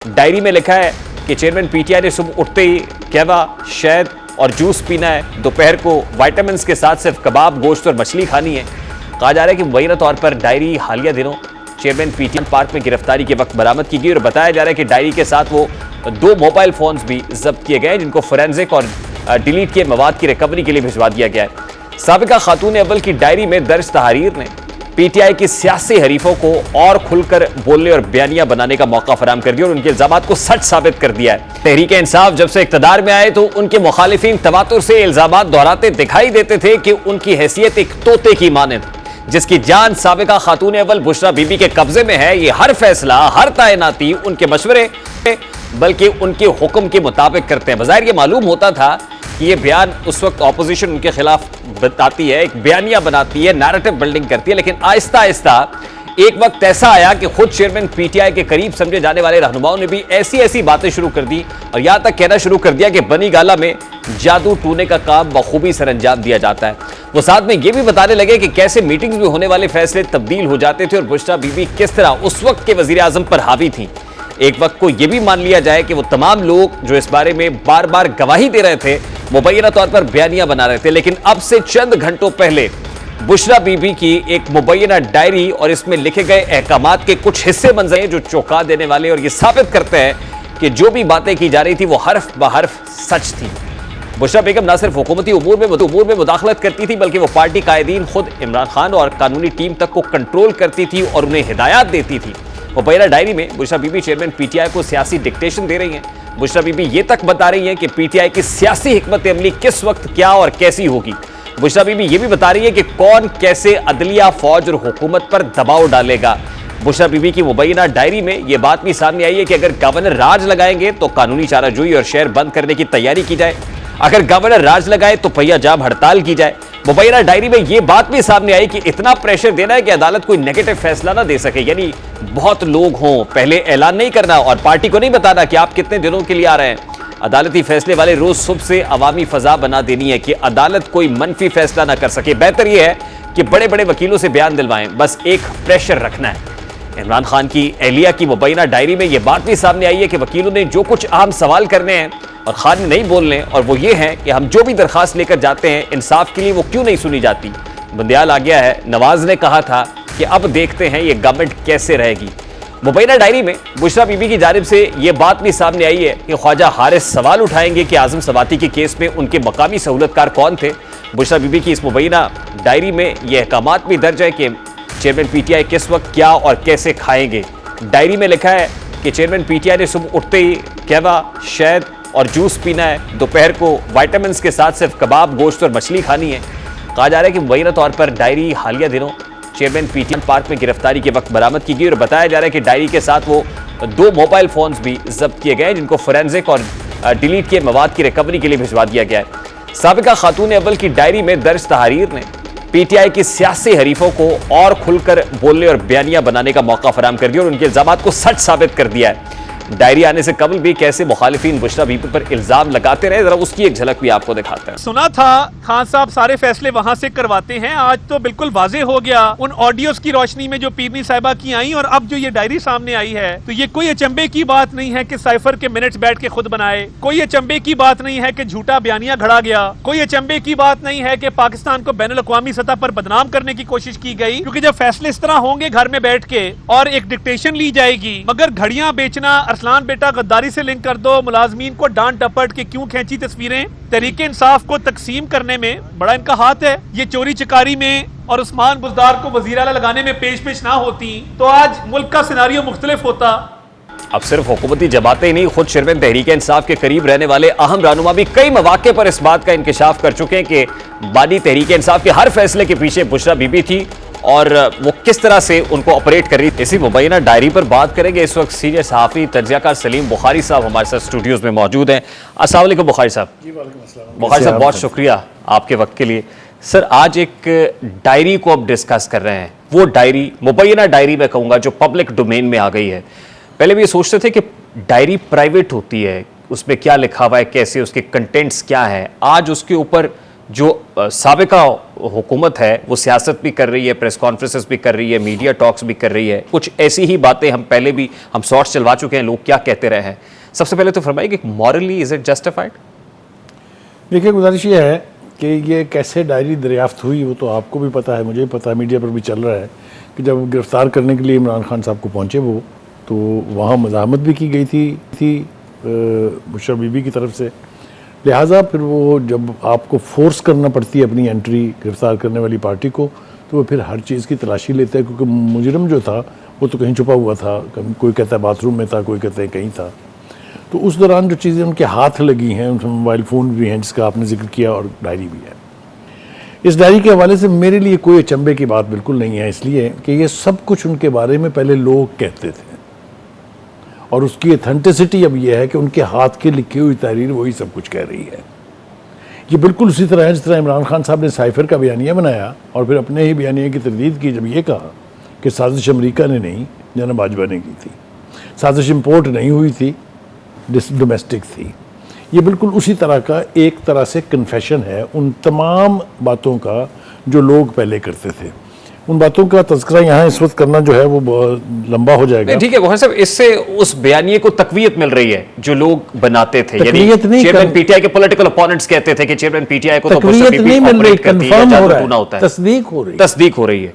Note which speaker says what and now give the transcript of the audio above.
Speaker 1: Diary में लिखा है कि चेयरमैन पीटीआई ने सुबह उठते ही कहवा, शहद और जूस पीना है, दोपहर को विटामिन्स के साथ सिर्फ कबाब, गोश्त और मछली खानी है। कहा जा रहा है कि मुबैना तौर पर डायरी हालिया दिनों चेयरमैन पीटीआई पार्क में गिरफ्तारी के वक्त बरामद की गई और बताया जा रहा है कि डायरी के साथ वो 2 मोबाइल फोन्स भी जब्त किए गए जिनको फोरेंसिक और डिलीट किए मवाद की रिकवरी के लिए भिजवा दिया गया है। साबिका खातून अव्वल की डायरी में दर्ज तहरीर ने पीटीआई की सियासी हरीफों को और खुलकर बोलने और बयानियां बनाने का मौका फराहम कर दिया और उनके इल्जामात को सच साबित कर दिया है। तहरीक इंसाफ जब से इक्तदार में आए तो उनके मुखालिफिन तवातुर से इल्जामात दोहराते दिखाई देते थे कि उनकी हैसियत एक तोते की मानद जिसकी जान साबिका खातून अव्वल बुशरा बीबी के कब्जे में है। ये हर फैसला, हर तैनाती उनके मशवरे बल्कि उनके हुक्म के मुताबिक करते हैं। बज़ाहिर ये मालूम होता था कि ये बयान उस वक्त ऑपोजिशन उनके खिलाफ बताती है, एक बयानिया बनाती है, नैरेटिव बिल्डिंग करती है, लेकिन आहिस्ता आहिस्ता एक वक्त ऐसा आया कि खुद चेयरमैन पीटीआई के करीब समझे जाने वाले रहनुमाओं ने भी ऐसी ऐसी बातें शुरू कर दी और यहां तक कहना शुरू कर दिया कि बनी गाला में जादू टूने का काम बखूबी सर अंजाम दिया जाता है। वो साथ में ये भी बताने लगे कि कैसे मीटिंग्स में होने वाले फैसले तब्दील हो जाते थे और बुशरा बीबी किस तरह उस वक्त के वजीर आजम पर हावी थी। एक वक्त को यह भी मान लिया जाए कि वो तमाम लोग जो इस बारे में बार बार गवाही दे रहे थे, मुबैना तौर पर बयानियां बना रहे थे, लेकिन अब से चंद घंटों पहले बुशरा बीबी की एक मुबैना डायरी और इसमें लिखे गए अहकामात के कुछ हिस्से बन गए जो चौंका देने वाले और ये साबित करते हैं कि जो भी बातें की जा रही थी वो हर्फ ब हर्फ सच थी। बुशरा बेगम न सिर्फ हुकूमती उमूर में मुदाखलत करती थी बल्कि वो पार्टी कायदीन खुद इमरान खान और कानूनी टीम तक को कंट्रोल करती थी और उन्हें हिदायत देती थी। मुबैना डायरी में बुशरा बीबी चेयरमैन पीटीआई को सियासी डिक्टेशन दे रही हैं। बुशरा बीबी ये तक बता रही हैं कि पीटीआई की सियासी हिकमत अमली किस वक्त क्या और कैसी होगी। बुशरा बीबी ये भी बता रही है कि कौन कैसे अदलिया, फौज और हुकूमत पर दबाव डालेगा। बुशरा बीबी की मुबैना डायरी में यह बात भी सामने आई है कि अगर गवर्नर राज लगाएंगे तो कानूनी चाराजोई और शहर बंद करने की तैयारी की जाए, अगर गवर्नर राज लगाए तो पहिया जाम हड़ताल की जाए। मुबैना डायरी में यह बात भी सामने आई कि इतना प्रेशर देना है कि अदालत कोई नेगेटिव फैसला ना दे सके, यानी बहुत लोग हों, पहले ऐलान नहीं करना और पार्टी को नहीं बताना कि आप कितने दिनों के लिए आ रहे हैं। अदालती फैसले वाले रोज सुबह से अवामी फजा बना देनी है कि अदालत कोई मनफी फैसला ना कर सके। बेहतर यह है कि बड़े बड़े वकीलों से बयान दिलवाएं, बस एक प्रेशर रखना है। इमरान खान की एहलिया की मुबैना डायरी में यह बात भी सामने आई है कि वकीलों ने जो कुछ अहम सवाल करने हैं और खान ने नहीं बोलने, और वो ये है कि हम जो भी दरखास्त लेकर जाते हैं इंसाफ के लिए वो क्यों नहीं सुनी जाती। बंदियाल आ गया है, नवाज ने कहा था कि अब देखते हैं ये गवर्नमेंट कैसे रहेगी। मुबैना डायरी में बुशरा बीबी की जानिब से यह बात भी सामने आई है कि ख्वाजा हारिस सवाल उठाएंगे कि आजम सवाती के केस में उनके मकामी सहूलतकार कौन थे। बुशरा बीबी की इस मुबैना डायरी में यह अहकामात भी दर्ज है कि चेयरमैन पीटीआई किस वक्त क्या और कैसे खाएंगे। डायरी में लिखा है कि चेयरमैन पीटीआई ने सुबह उठते ही कहवा, शहद और जूस पीना है, दोपहर को विटामिन्स के साथ सिर्फ कबाब, गोश्त और मछली खानी है। कहा जा रहा है कि मुबैना तौर पर डायरी हालिया दिनों चेयरमैन पीटीआई पार्क में गिरफ्तारी के वक्त बरामद की गई और बताया जा रहा है कि डायरी के साथ वो 2 मोबाइल फोन्स भी जब्त किए गए जिनको फोरेंसिक और डिलीट किए मवाद की रिकवरी के लिए भिजवा दिया गया है। साबिका खातून अव्वल की डायरी में दर्ज तहरीर ने पीटीआई की सियासी हरीफों को और खुलकर बोलने और बयानियां बनाने का मौका फराहम कर दिया और उनके इल्जामात को सच साबित कर दिया है। डायरी आने से कबल भी कैसे मुखालिफिन बुशरा बीबी पर इल्जाम लगाते रहे, जरा उसकी एक झलक भी आपको दिखाते हैं।
Speaker 2: सुना था खान साहब सारे फैसले वहां से करवाते हैं, आज तो बिल्कुल वाजे हो गया उन ऑडियोज की रोशनी में जो पीरनी साहिबा की आई और अब जो ये डायरी सामने आई है, तो ये कोई अचंभे की बात नहीं है कि साइफर के मिनट्स बैठ के खुद बनाए, कोई अचंभे की बात नहीं है कि झूठा बयानिया घड़ा गया, कोई अचंभे की बात नहीं है कि पाकिस्तान को बैनुल अक़वामी सतह पर बदनाम करने की कोशिश की गई, क्योंकि जब फैसले इस तरह होंगे घर में बैठ के और एक डिक्टेशन ली जाएगी, मगर घड़ियां बेचना, अरसलान बेटा गद्दारी से लिंक कर दो, मुलाजमीन को डांट डपट के क्यों खींची तस्वीरें, तहरीक इंसाफ को तकसीम करने में बड़ा इनका हाथ है। ये चोरी चकारी में और उस्मान बुज़दार को वज़ीर आला लगाने में पेश ना होती तो आज मुल्क का सिनारियो मुख्तलिफ होता।
Speaker 1: अब सिर्फ हुकूमती जमातें ही नहीं, खुद चेयरमैन तहरीक इंसाफ के करीब रहने वाले अहम रहनुमा भी कई मौके पर इस बात का इंकशाफ कर चुके हैं कि बानी तहरीक इंसाफ के हर फैसले के पीछे बुशरा बीबी थी और वो किस तरह से उनको ऑपरेट कर रही। इसी मुबैना डायरी पर बात करेंगे। इस वक्त सीनियर सहाफ़ी तज्ज़ियाकार सलीम बुखारी साहब हमारे साथ स्टूडियोज़ में मौजूद हैं। अस्सलाम वालेकुम बुखारी साहब। बुखारी साहब बहुत शुक्रिया आपके वक्त के लिए। सर, आज एक डायरी को अब डिस्कस कर रहे हैं, वो डायरी मुबैना डायरी मैं कहूँगा जो पब्लिक डोमेन में आ गई है। पहले भी ये सोचते थे कि डायरी प्राइवेट होती है, उसमें क्या लिखा हुआ है, कैसे उसके कंटेंट्स क्या हैं। आज उसके ऊपर جو سابقہ حکومت ہے وہ سیاست بھی کر رہی ہے, پریس کانفرنسز بھی کر رہی ہے, میڈیا ٹاکس بھی کر رہی ہے, کچھ ایسی ہی باتیں ہم پہلے بھی ہم شارٹس چلوا چکے ہیں, لوگ کیا کہتے رہے ہیں. سب سے پہلے تو فرمائیے کہ مورلی از اٹ جسٹیفائڈ؟
Speaker 3: دیکھیے گزارش یہ ہے کہ یہ کیسے ڈائری دریافت ہوئی وہ تو آپ کو بھی پتہ ہے, مجھے بھی پتہ ہے, میڈیا پر بھی چل رہا ہے کہ جب گرفتار کرنے کے لیے عمران خان صاحب کو پہنچے وہ, تو وہاں مزاحمت بھی کی گئی تھی بشرا بی بی کی طرف سے. لہٰذا پھر وہ جب آپ کو فورس کرنا پڑتی ہے اپنی انٹری گرفتار کرنے والی پارٹی کو, تو وہ پھر ہر چیز کی تلاشی لیتے ہیں, کیونکہ مجرم جو تھا وہ تو کہیں چھپا ہوا تھا, کوئی کہتا ہے باتھ روم میں تھا, کوئی کہتا ہے کہیں تھا. تو اس دوران جو چیزیں ان کے ہاتھ لگی ہیں, ان میں موبائل فون بھی ہیں جس کا آپ نے ذکر کیا, اور ڈائری بھی ہے. اس ڈائری کے حوالے سے میرے لیے کوئی اچنبے کی بات بالکل نہیں ہے, اس لیے کہ یہ سب کچھ ان کے بارے میں پہلے لوگ کہتے تھے, اور اس کی ایتھنٹسٹی اب یہ ہے کہ ان کے ہاتھ کی لکھی ہوئی تحریر وہی سب کچھ کہہ رہی ہے. یہ بالکل اسی طرح ہے جس طرح عمران خان صاحب نے سائفر کا بیانیہ بنایا اور پھر اپنے ہی بیانیے کی تردید کی, جب یہ کہا کہ سازش امریکہ نے نہیں, جناب باجوہ نے کی تھی, سازش امپورٹ نہیں ہوئی تھی, ڈومیسٹک تھی. یہ بالکل اسی طرح کا ایک طرح سے کنفیشن ہے ان تمام باتوں کا جو لوگ پہلے کرتے تھے. ان باتوں کا تذکرہ یہاں اس وقت کرنا جو ہے وہ لمبا ہو جائے گا.
Speaker 1: ٹھیک ہے گوہر صاحب, اس سے اس بیانیے کو تقویت مل رہی ہے جو لوگ بناتے تھے, یعنی چیئرمین پی ٹی آئی کے پولیٹیکل اپوننٹس کہتے تھے کہ چیئرمین پی ٹی آئی کو تو
Speaker 3: تقویت نہیں مل رہی, کنفرم ہو رہا ہے,
Speaker 1: تصدیق ہو رہی ہے.